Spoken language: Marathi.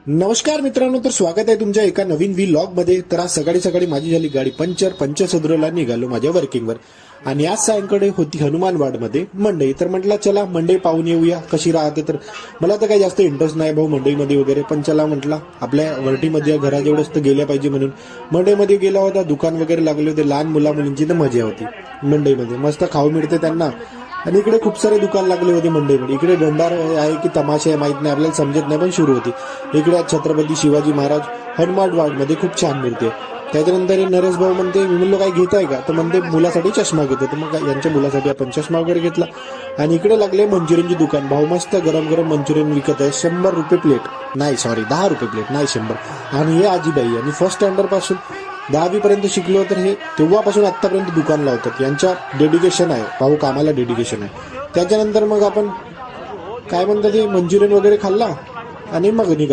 नमस्कार मित्रांनो, तर स्वागत आहे तुमच्या एका नवीन व्लॉग मध्ये. तर आज सकाळी सकाळी माझी झाली गाडी पंचर सुधरवला निघालो माझ्या वर्किंगवर. आणि आज सायंकाळी होती हनुमानवाड मध्ये मंडई. तर म्हटलं चला मंडई पाहून येऊया कशी राहते. तर मला तर काही जास्त इंटरेस्ट नाही भाऊ मंडईमध्ये वगैरे, पण चला म्हटलं आपल्या वर्टीमध्ये घराजेवढंच तर गेल्या पाहिजे म्हणून मंडईमध्ये गेला होता. दुकान वगैरे लागले होते, लहान मुला मुलींची तर मजा होती मंडईमध्ये. मस्त खाऊ मिळते त्यांना. आणि इकडे खूप सारे दुकान लागले होते मंडईमध्ये. इकडे दंडार आहे की तमाशा आहे माहित नाही, आपल्याला समजत नाही, पण सुरू होती. इकडे छत्रपती शिवाजी महाराज हनुमानवाड मध्ये खूप छान मूर्ती आहे. त्याच्यानंतर नरेश भाऊ म्हणते, मी म्हणलो काय घेत आहे का, तर म्हणते मुलासाठी चष्मा घेतो. तर मग यांच्या मुलासाठी आपण चष्मा वगैरे घेतला. आणि इकडे लागले मंचुरियनची दुकान. भाऊ मस्त गरम गरम मंचुरियन विकत आहे. 100 रुपये प्लेट, नाही सॉरी 10 रुपये प्लेट, नाही 100. आणि हे आजीबाई आणि फर्स्ट स्टँडर्ड पासून 10वी पर्यंत शिकलो. तर हे तेव्हापासून आतापर्यंत दुकान लावतात. यांच्या डेडिकेशन आहे, भाऊ कामाला डेडिकेशन आहे. त्याच्यानंतर मग आपण काय म्हणतात ते मंचुरियन वगैरे खाल्ला आणि मग निघालो.